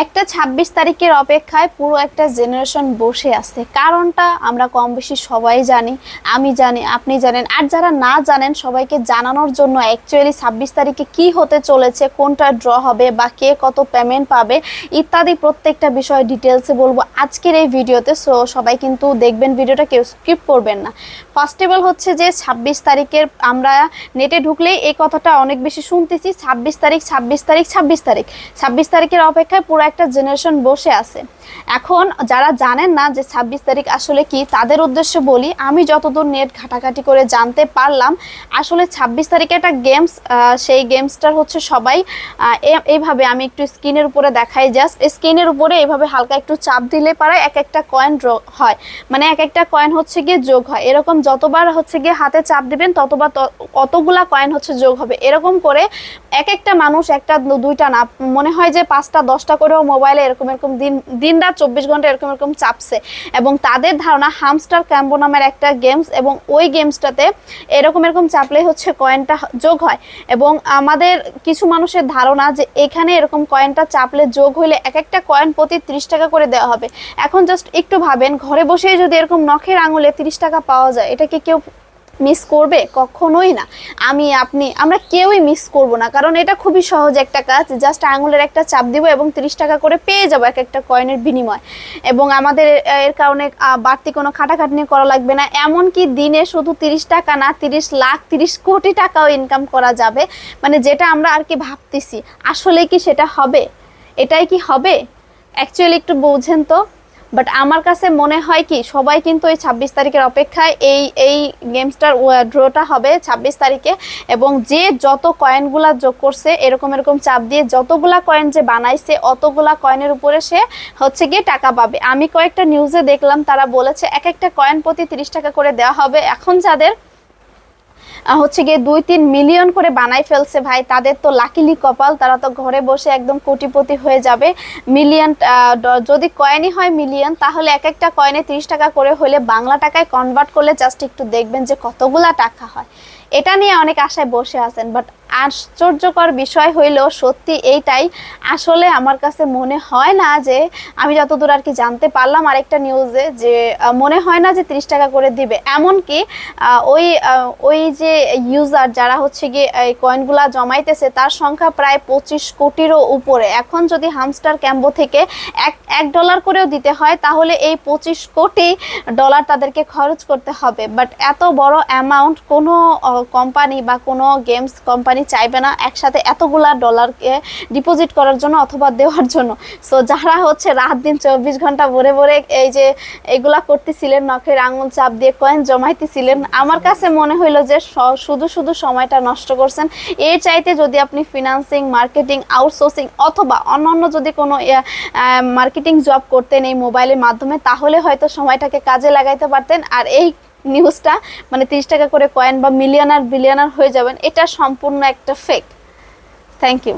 একটা ২৬ তারিখের অপেক্ষায় পুরো একটা জেনারেশন বসে আছে। কারণটা আমরা কম বেশি সবাই জানি, আমি জানি, আপনি জানেন, আর যারা না জানেন সবাইকে জানানোর জন্য অ্যাকচুয়ালি ২৬ তারিখে কি হতে চলেছে, কোনটা ড্র হবে বা কে কত পেমেন্ট পাবে ইত্যাদি প্রত্যেকটা বিষয় ডিটেলসে বলবো আজকের এই ভিডিওতে। সো সবাই কিন্তু দেখবেন, ভিডিওটা কেউ স্কিপ করবেন না। ফার্স্ট অফ অল হচ্ছে যে ২৬ তারিখের আমরা নেটে ঢুকলেই এই কথাটা অনেক বেশি শুনতেছি, ২৬ তারিখ ২৬ তারিখ ২৬ তারিখ ২৬ তারিখের অপেক্ষায় পুরো একটা জেনারেশন বসে আছে। এখন যারা জানেন না যে ২৬ তারিখ আসলে কি, তাদের উদ্দেশ্যে বলি, আমি যতদূর নেট ঘাটাঘাটি করে জানতে পারলাম আসলে ২৬ তারিখে একটা গেমস, সেই গেমসটার হচ্ছে সবাই এইভাবে আমি একটু স্ক্রিনের উপরে দেখাই, জাস্ট স্ক্রিনের উপরে এইভাবে হালকা একটু চাপ দিলে পারে এক একটা কয়েন ড্র হয়, মানে এক একটা কয়েন হচ্ছে গিয়ে যোগ হয়। এরকম যতবার হচ্ছে গিয়ে হাতে চাপ দিবেন ততবার অতগুলা কয়েন হচ্ছে যোগ হবে। এরকম করে এক একটা মানুষ একটা দুইটা না, মনে হয় যে ৫টা ১০টা করেও মোবাইলে এরকম এরকম দিন রাত ২৪ ঘন্টা এরকম এরকম চাপছে। এবং তাদের ধারণা হামস্টার ক্যাম্বো নামের একটা গেমস, এবং ওই গেমসটাতে এরকম এরকম চাপলেই হচ্ছে কয়েনটা যোগ হয়। এবং আমাদের কিছু মানুষের ধারণা যে এখানে এরকম কয়েনটা চাপলে যোগ হইলে এক একটা কয়েন প্রতি ৩০ টাকা করে দেওয়া হবে। এখন জাস্ট একটু ভাবেন, ঘরে বসেই যদি এরকম নখের আঙুলে ৩০ টাকা পাওয়া যায়, এটা কি কেউ মিস করবে? কখনোই না। আমি, আপনি, আমরা কেউই মিস করব না, কারণ এটা খুবই সহজ একটা কাজ। জাস্ট আঙুলের একটা চাপ দিব এবং ৩০ টাকা করে পেয়ে যাবো এক একটা কয়েনের বিনিময়। এবং আমাদের এর কারণে বাড়তি কোনো খাটাখাটনি করা লাগবে না। এমনকি দিনে শুধু ৩০ টাকা না, ৩০ লাখ ৩০ কোটি টাকাও ইনকাম করা যাবে। মানে যেটা আমরা আর কি ভাবতেছি, আসলে কি সেটা হবে? এটাই কি হবে? অ্যাকচুয়ালি একটু বুঝেন তো। বাট আমার কাছে মনে হয় কি, সবাই কিন্তু এই ২৬ তারিখের অপেক্ষায়, এই গেমসটার ড্রটা হবে ২৬ তারিখে। এবং যে যত কয়েনগুলা যোগ করছে এরকম এরকম চাপ দিয়ে যতগুলা কয়েন যে বানাইছে অতগুলা কয়েনের উপরে সে হচ্ছে গিয়ে টাকা পাবে। আমি কয়েকটা নিউজে দেখলাম, তারা বলেছে এক একটা কয়েন প্রতি ৩০ টাকা করে দেওয়া হবে। এখন যাদের হচ্ছে গিয়ে ২-৩ মিলিয়ন করে বানাই ফেলছে ভাই, তাদের তো লাকিলি কপাল, তারা তো ঘরে বসে একদম কোটিপতি হয়ে যাবে। মিলিয়ন, যদি কয়েনই হয় মিলিয়ন, তাহলে এক একটা কয়েনে ৩০ টাকা করে হলে বাংলা টাকায় কনভার্ট করলে জাস্ট একটু দেখবেন যে কতগুলা টাকা হয়। এটা নিয়ে অনেক আশায় বসে আছেন, বাট আশ্চর্যকর বিষয় হইলেও সত্যি এইটাই, আসলে আমার কাছে মনে হয় না যে, আমি যতদূর আর কি জানতে পারলাম আরেকটা নিউজে, যে মনে হয় না যে ৩০ টাকা করে দিবে। এমনকি ওই যে ইউজার যারা হচ্ছে গিয়ে এই কয়েনগুলা জমাইতেছে তার সংখ্যা প্রায় ২৫ কোটিরও উপরে। এখন যদি হামস্টার ক্যাম্বো থেকে $1 করেও দিতে হয়, তাহলে এই ২৫ কোটি ডলার তাদেরকে খরচ করতে হবে। বাট এত বড় অ্যামাউন্ট কোনো কোম্পানি বা কোনো গেমস কোম্পানি চাইবে না একসাথে এতগুলা ডলারকে ডিপোজিট করার জন্য অথবা দেওয়ার জন্য। সো যারা হচ্ছে রাত দিন ২৪ ঘন্টা ভরে ভরে এই যে এগুলা করতেছিলেন, নখের আঙুল চাপ দিয়ে কয়েন জমাইতেছিলেন, আমার কাছে মনে হইলো যে শুধু শুধু সময়টা নষ্ট করছেন। এর চাইতে যদি আপনি ফিনান্সিং, মার্কেটিং, আউটসোর্সিং অথবা অন্যান্য যদি কোনো মার্কেটিং জব করতেন এই মোবাইলের মাধ্যমে, তাহলে হয়তো সময়টাকে কাজে লাগাইতে পারতেন। আর এই নিউজটা, মানে ৩০ টাকা করে কয়েন বা মিলিয়নার বিলিয়নার হয়ে যাবেন, এটা সম্পূর্ণ একটা ফেক। Thank you.